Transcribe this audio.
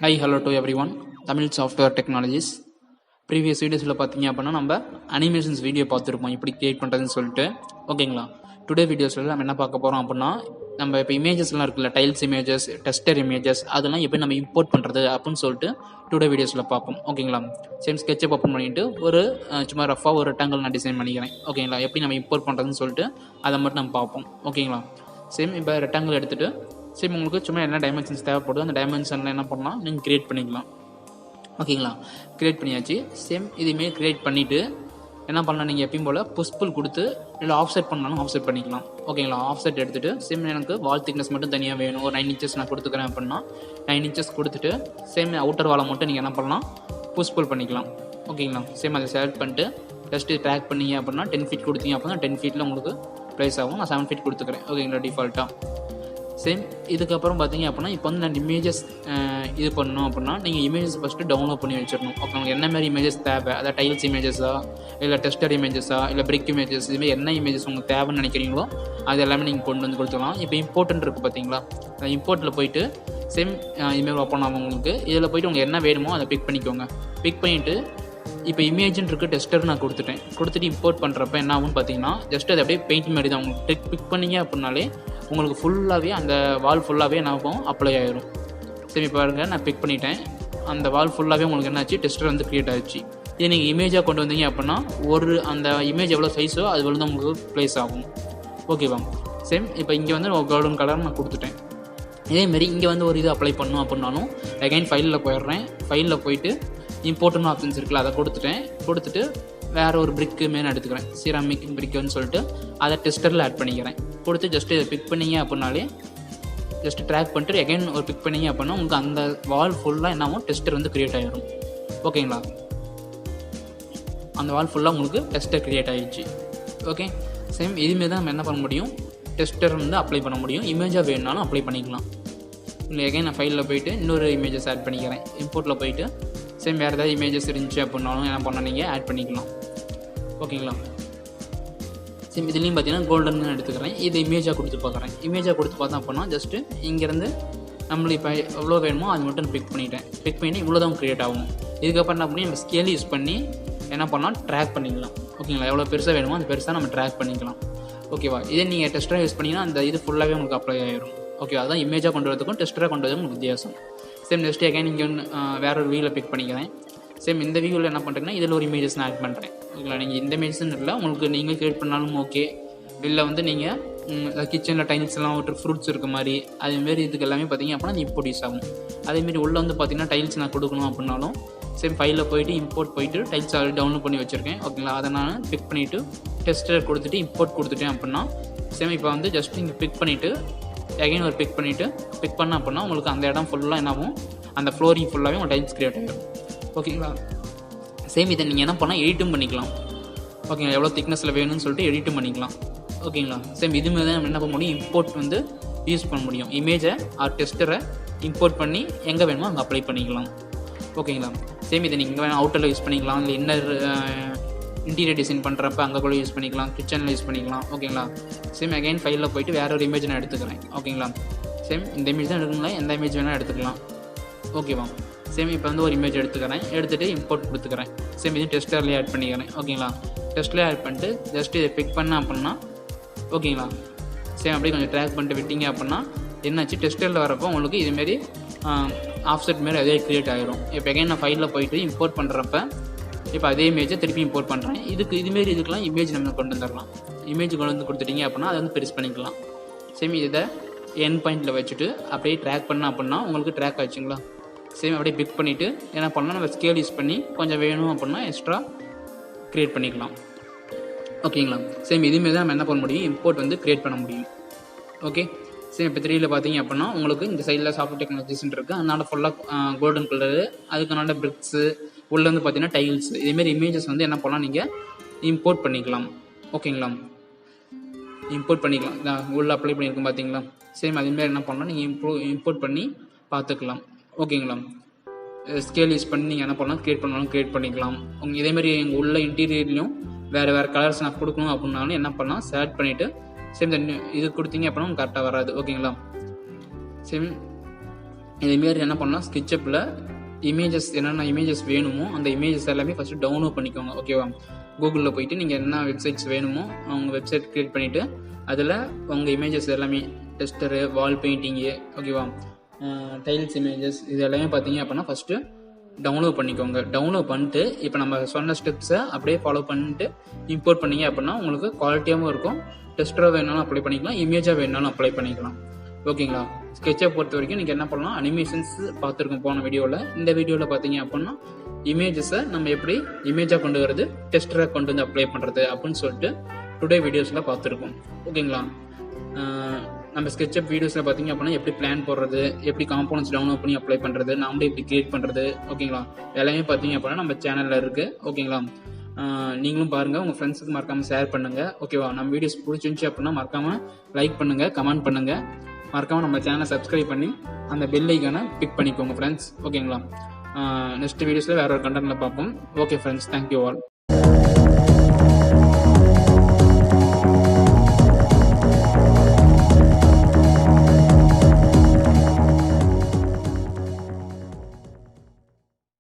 Hi, hello to everyone. Tamil Software Technologies. Previous வீடியோஸில் பார்த்தீங்க அப்படின்னா நம்ம அனிமேஷன்ஸ் வீடியோ பார்த்துருப்போம் எப்படி கிரியேட் பண்ணுறதுன்னு சொல்லிட்டு. ஓகேங்களா, டுடே வீடியோஸில் நம்ம என்ன பார்க்க போகிறோம் அப்படின்னா, நம்ம இப்போ இமேஜஸ்லாம் இருக்குல்ல, டைல்ஸ் இமேஜஸ், டெஸ்டர் இமேஜஸ், அதெல்லாம் எப்படி நம்ம இம்போர்ட் பண்ணுறது அப்படின்னு சொல்லிட்டு டுடே வீடியோஸில் பார்ப்போம். ஓகேங்களா, சேம் ஸ்கெட்சப் ஓப்பன் பண்ணிவிட்டு ஒரு சும்மா ரஃபாக ஒரு ரெக்டாங்கிள் நான் டிசைன் பண்ணிக்கிறேன். ஓகேங்களா, எப்படி நம்ம இம்போர்ட் பண்ணுறதுன்னு சொல்லிட்டு அதை மட்டும் நம்ம பார்ப்போம். ஓகேங்களா, சேம் இப்போ ரெக்டாங்கிள் எடுத்துகிட்டு சேம் உங்களுக்கு சும்மா என்ன டைமென்ஷன்ஸ் தேவைப்படுதோ அந்த டைமென்ஷனில் என்ன பண்ணலாம், நீங்கள் க்ரியேட் பண்ணிக்கலாம். ஓகேங்களா, க்ரியேட் பண்ணியாச்சு. சேம் இதுமாரி க்ரியேட் பண்ணிவிட்டு என்ன பண்ணலாம், நீங்கள் எப்பயும் போல் புஷ்புல் கொடுத்து இல்லை ஆஃப்செட் பண்ணாலும் ஆஃப்செட் பண்ணிக்கலாம். ஓகேங்களா, ஆஃப்செட் எடுத்துகிட்டு சேம் எனக்கு வால் திக்னஸ் மட்டும் தனியாக வேணும், ஒரு 9 inches நான் கொடுத்துக்கிறேன் அப்படின்னா 9 inches கொடுத்துட்டு சேம் அவுட்டர் வாலை மட்டும் நீங்கள் என்ன பண்ணலாம், புஷ்புல் பண்ணிக்கலாம். ஓகேங்களா, சேம் அதை செலக்ட் பண்ணிட்டு ஜஸ்ட்டு ட்ராக் பண்ணிங்க அப்படின்னா 10 feet கொடுத்தீங்க அப்படின்னா 10 feetல உங்களுக்கு ப்ரைஸ் ஆகும். நான் 7 feet கொடுத்துக்கிறேன். ஓகேங்களா, டிஃபால்ட்டாக. சேம் இதுக்கப்புறம் பார்த்தீங்க அப்படின்னா இப்போ வந்து நான் இமேஜஸ் இது பண்ணணும் அப்படின்னா நீங்கள் இமேஜஸ் ஃபஸ்ட்டு டவுன்லோட் பண்ணி வச்சிடணும். அப்போ உங்களுக்கு என்ன மாதிரி இமேஜஸ் தேவை, அதாவது டைல்ஸ் இமேஜஸா இல்லை டெஸ்டர் இமேஜஸா இல்லை பிரிக் இமேஜஸ், இதுமாதிரி என்ன இமேஜஸ் உங்களுக்கு தேவைன்னு நினைக்கிறீங்களோ அது எல்லாமே நீங்கள் கொண்டு வந்து கொடுத்துக்கலாம். இப்போ இம்போர்ட்னு இருக்குது பார்த்தீங்களா, இம்போர்ட்டில் போயிட்டு சேம் இமெயில் ஓப்பன் ஆகும் உங்களுக்கு. இதில் போய்ட்டு உங்களுக்கு என்ன வேணுமோ அதை பிக் பண்ணிக்கோங்க. பிக் பண்ணிவிட்டு இப்போ இமேஜின் இருக்குது, டெஸ்டர் நான் கொடுத்துட்டு இம்போர்ட் பண்ணுறப்ப என்ன ஆகும்னு பார்த்தீங்கன்னா ஜஸ்ட் அது அப்படியே பெயிண்ட் மாதிரி தான். உங்களுக்கு பிக் பண்ணிங்க அப்படின்னாலே உங்களுக்கு ஃபுல்லாகவே அந்த வால் ஃபுல்லாகவே என்ன ஆகும், அப்ளை ஆகிடும். சரி பாருங்க, நான் பிக் பண்ணிட்டேன். அந்த வால் ஃபுல்லாகவே உங்களுக்கு என்னாச்சு, டெஸ்டர் வந்து க்ரியேட் ஆகிடுச்சு. இது நீங்கள் இமேஜாக கொண்டு வந்தீங்க அப்படின்னா ஒரு அந்த இமேஜ் எவ்வளோ சைஸோ அது வந்து உங்களுக்கு ப்ளேஸ் ஆகும். ஓகேவா, சேம் இப்போ இங்கே வந்து கோல்டன் கலர் நான் கொடுத்துட்டேன். இதேமாரி இங்கே வந்து ஒரு இது அப்ளை பண்ணணும் அப்படின்னாலும் அகைன் ஃபைலில் போயிடுறேன். ஃபைலில் போயிட்டு இம்போர்ட்னு ஆப்ஷன்ஸ் இருக்குல்ல, அதை கொடுத்துட்டு வேறு ஒரு பிரிக்கு மேலே எடுத்துக்கிறேன், சிராமிக் பிரிக்குன்னு சொல்லிட்டு அதை டெஸ்டரில் ஆட் பண்ணிக்கிறேன். கொடுத்து ஜஸ்ட்டு இதை பிக் பண்ணிங்க அப்படின்னாலே ஜஸ்ட்டு ட்ராக் பண்ணிட்டு அகைன் ஒரு பிக் பண்ணிங்க அப்படின்னா உங்களுக்கு அந்த வால் ஃபுல்லாக என்ன ஆகும், டெஸ்டர் வந்து க்ரியேட் ஆகிடும். ஓகேங்களா, அந்த வால் ஃபுல்லாக உங்களுக்கு டெஸ்டர் க்ரியேட் ஆகிடுச்சு. ஓகே, சேம் இதுமாரி தான் நம்ம என்ன பண்ண முடியும், டெஸ்டர் வந்து அப்ளை பண்ண முடியும். இமேஜாக வேணுனாலும் அப்ளை பண்ணிக்கலாம். இல்லை அகைன் நான் ஃபைலில் போயிட்டு இன்னொரு இமேஜஸ் ஆட் பண்ணிக்கிறேன். இம்போர்ட்டில் போயிட்டு சேம் வேறு ஏதாவது இமேஜஸ் இருந்துச்சு அப்படின்னாலும் என்ன பண்ண நீங்கள் ஆட் பண்ணிக்கலாம். ஓகேங்களா, சேம் இதுலேயும் பார்த்தீங்கன்னா கோல்டன் எடுத்துக்கிறேன். இது இமேஜாக கொடுத்து பார்க்குறேன். இமேஜாக கொடுத்து பார்த்தேன் அப்படின்னா ஜஸ்ட்டு இங்கேருந்து நம்மளுக்கு இப்போ எவ்வளோ வேணுமோ அது மட்டும் பிக் பண்ணிவிட்டு இவ்வளோ தான் க்ரியேட் ஆகும். இதுக்கப்புறம் என்ன பண்ணி நம்ம ஸ்கேல் யூஸ் பண்ணி என்ன பண்ணலாம், ட்ராக் பண்ணிக்கலாம். ஓகேங்களா, எவ்வளோ பெருசாக வேணுமோ அந்த பெருசாக நம்ம ட்ராக் பண்ணிக்கலாம். ஓகேவா, இதே நீங்கள் டெஸ்டராக யூஸ் பண்ணிங்கன்னா அந்த இது ஃபுல்லாகவே உங்களுக்கு அப்ளை ஆகிடும். ஓகேவா, அதுதான் இமேஜாக கொண்டு வரதுக்கும் டெஸ்டராக கொண்டு வரதுக்கும் வித்தியாசம். சேம் நெக்ஸ்ட் அகைன் இங்கே வேறு ஒரு வியூவில் பிக் பண்ணிக்கிறேன். சேம் இந்த வியூவில் என்ன பண்ணுறேன்னா இதில் ஒரு இமேஜஸ் நான் ஆட் பண்ணுறேன். ஓகேங்களா, நீங்கள் இந்த இமேஜஸ்ன்னு இல்லை, உங்களுக்கு நீங்கள் க்ரியேட் பண்ணாலும் ஓகே. இல்லை வந்து நீங்கள் கிச்சனில் டைல்ஸ்லாம் ஒரு ஃப்ரூட்ஸ் இருக்க மாதிரி அதேமாரி இதுக்கு எல்லாமே பார்த்தீங்க அப்படின்னா அது இம்போர்ட் யூஸ் ஆகும். அதேமாரி உள்ளே வந்து பார்த்தீங்கன்னா டைல்ஸ் நான் கொடுக்கணும் அப்படின்னாலும் சேம் ஃபைலில் போயிட்டு இம்போர்ட் போயிட்டு டைல்ஸ் ஆல்ரெடி டவுன்லோட் பண்ணி வச்சுருக்கேன். ஓகேங்களா, அதை நான் பிக் பண்ணிவிட்டு டெஸ்டர் கொடுத்துட்டு இம்போர்ட் கொடுத்துட்டேன் அப்படின்னா சேம் இப்போ வந்து ஜஸ்ட் இங்கே பிக் பண்ணிவிட்டு அகைன் ஒரு பிக் பண்ண அப்படின்னா உங்களுக்கு அந்த இடம் ஃபுல்லாக என்ன ஆகும், அந்த ஃப்ளோரிங் ஃபுல்லாகவே உங்கள் டைல்ஸ் க்ரியேட் ஆகிடும். ஓகேங்களா, சேம் இதை நீங்கள் என்ன பண்ணால் எடிட்டும் பண்ணிக்கலாம். ஓகேங்களா, எவ்வளோ திக்னஸில் வேணும்னு சொல்லிட்டு எடிட்டும் பண்ணிக்கலாம். ஓகேங்களா, சேம் இதுமாதிரி தான் நம்ம என்ன பண்ண முடியும், இம்போர்ட் வந்து யூஸ் பண்ண முடியும். இமேஜை ஆர் டெஸ்டரை இம்போர்ட் பண்ணி எங்கே வேணுமோ அங்கே அப்ளை பண்ணிக்கலாம். ஓகேங்களா, சேம் இதை நீங்கள் வேணால் அவுட்டரில் யூஸ் பண்ணிக்கலாம், இல்லை இன்னர் இன்டீரியர் டிசைன் பண்ணுறப்ப அங்கே கூட யூஸ் பண்ணிக்கலாம், கிச்சனில் யூஸ் பண்ணிக்கலாம். ஓகேங்களா, சேம் அகைன் ஃபைலில் போயிட்டு வேறு ஒரு இமேஜ் நான் எடுத்துக்கிறேன். ஓகேங்களா, சேம் இந்த இமேஜ் தான் எடுக்கணுங்களா, எந்த இமேஜ் வேணால் எடுத்துக்கலாம். ஓகேவா, சேம் இப்போ வந்து ஒரு இமேஜ் எடுத்துகிட்டு இம்போர்ட் கொடுத்துக்கிறேன். சேம் இது டெஸ்டர்லேயே ஆட் பண்ணிக்கிறேன். ஓகேங்களா, டெஸ்ட்லேயே ஆட் பண்ணிட்டு ஜஸ்ட் இதை பிக் பண்ண அப்படின்னா ஓகேங்களா, சேம் அப்படியே கொஞ்சம் ட்ராக் பண்ணிட்டு விட்டீங்க அப்படின்னா என்னாச்சு, டெஸ்டரில் வரப்போ உங்களுக்கு இதுமாரி ஆஃப்செட் மாரி அதே க்ரியேட் ஆகிடும். இப்போ எகைன் நான் ஃபைலில் போயிட்டு இம்போர்ட் பண்ணுறப்ப இப்போ அதே இமேஜை திருப்பி இம்போர்ட் பண்ணுறேன். இதுமாரி இதுக்கெலாம் இமேஜ் நம்ம கொண்டு வந்துடலாம். இமேஜ் கொண்டு வந்து கொடுத்துட்டிங்க அப்படின்னா அதை வந்து பெருசு பண்ணிக்கலாம். சேம் இதை என் பாயிண்டில் வச்சுட்டு அப்படியே ட்ராக் பண்ண அப்படின்னா உங்களுக்கு ட்ராக் ஆச்சுங்களா. சேம் அப்படியே பிக் பண்ணிவிட்டு என்ன பண்ணலாம், நம்ம ஸ்கேல் யூஸ் பண்ணி கொஞ்சம் வேணும் அப்படின்னா எக்ஸ்ட்ரா க்ரியேட் பண்ணிக்கலாம். ஓகேங்களா, சேம் இதுமாரி தான் நம்ம என்ன பண்ண முடியும், இம்போர்ட் வந்து க்ரியேட் பண்ண முடியும். ஓகே, சேம் இப்போ 3ல் பார்த்தீங்க அப்படின்னா உங்களுக்கு இந்த சைடில் சாஃப்ட்வேர் டெக்னாலஜிஸ்ன்னு இருக்குது. அதனால் ஃபுல்லாக கோல்டன் கலரு, அதுக்கான பிரிக்ஸு, உள்ளே வந்து பார்த்தீங்கன்னா டைல்ஸ், இதேமாரி இமேஜஸ் வந்து என்ன பண்ணலாம், நீங்கள் இம்போர்ட் பண்ணிக்கலாம். ஓகேங்களா, இம்போர்ட் பண்ணிக்கலாம். உள்ளே அப்ளை பண்ணியிருக்கோம் பார்த்தீங்களா, சேம் அதேமாரி என்ன பண்ணலாம், நீங்கள் இம்போர்ட் பண்ணி பார்த்துக்கலாம். ஓகேங்களா, ஸ்கேல் யூஸ் பண்ணி நீங்கள் என்ன பண்ணலாம், க்ரியேட் பண்ணிக்கலாம். உங்கள் இதேமாரி எங்கள் உள்ள இன்டீரியர்லையும் வேறு கலர்ஸ் நான் கொடுக்கணும் அப்படின்னாலும் என்ன பண்ணலாம், செலக்ட் பண்ணிவிட்டு சேம் இது கொடுத்தீங்க அப்படின்னா கரெக்டாக வராது. ஓகேங்களா, சேம் இதேமாரி என்ன பண்ணலாம், ஸ்கெட்சப்பில் இமேஜஸ் என்னென்ன இமேஜஸ் வேணுமோ அந்த இமேஜஸ் எல்லாமே ஃபஸ்ட்டு டவுன்லோட் பண்ணிக்கோங்க. ஓகேவா? கூகுளில் போயிட்டு நீங்கள் என்ன வெப்சைட்ஸ் வேணுமோ அவங்க வெப்சைட் க்ரியேட் பண்ணிவிட்டு அதில் உங்கள் இமேஜஸ் எல்லாமே டெஸ்டரு, வால் பெயிண்டிங்கு, ஓகேவா, டைல்ஸ் இமேஜஸ் இது எல்லாமே பார்த்தீங்க அப்படின்னா ஃபஸ்ட்டு டவுன்லோட் பண்ணிக்கோங்க. டவுன்லோட் பண்ணிட்டு இப்போ நம்ம சொன்ன ஸ்டெப்ஸை அப்படியே ஃபாலோ பண்ணிட்டு இம்போர்ட் பண்ணிங்க அப்படின்னா உங்களுக்கு குவாலிட்டியாகவும் இருக்கும். டெஸ்டராக வேணாலும் அப்ளை பண்ணிக்கலாம், இமேஜாக வேணாலும் அப்ளை பண்ணிக்கலாம். ஓகேங்களா? ஸ்கெட்சை பொறுத்த வரைக்கும் நீங்கள் என்ன பண்ணலாம், அனிமேஷன்ஸ் பார்த்துருக்கோம் போன வீடியோவில். இந்த வீடியோவில் பார்த்தீங்க அப்படின்னா இமேஜஸை நம்ம எப்படி இமேஜாக கொண்டு வரது, டெஸ்டராக கொண்டு வந்து அப்ளை பண்ணுறது அப்படின்னு சொல்லிட்டு டுடே வீடியோஸில் பார்த்துருக்கோம். ஓகேங்களா? நம்ம ஸ்கெட்சப் வீடியோஸில் பார்த்தீங்க அப்படின்னா எப்படி பிளான் போடுறது, எப்படி காம்போனன்ட்ஸ் டவுன்லோட் பண்ணி அப்ளை பண்ணுறது, நாமளே எப்படி கிரியேட் பண்ணுறது, ஓகேங்களா, எல்லாமே பார்த்தீங்க அப்படின்னா நம்ம சேனலில் இருக்குது. ஓகேங்களா? நீங்களும் பாருங்கள், உங்கள் ஃப்ரெண்ட்ஸுக்கு மறக்காமல் ஷேர் பண்ணுங்கள். ஓகேவா? நம்ம வீடியோஸ் பிடிச்சிருந்துச்சி அப்படின்னா மறக்காமல் லைக் பண்ணுங்கள், கமெண்ட் பண்ணுங்கள், மறக்காமல் நம்ம சேனலை சப்ஸ்கிரைப் பண்ணி அந்த பெல் ஐக்கானை பிக் பண்ணிக்கோங்க ஃப்ரெண்ட்ஸ். ஓகேங்களா? நெக்ஸ்ட் வீடியோஸில் வேறு ஒரு கண்டென்ட்டில் பார்ப்போம். Okay friends, thank you all.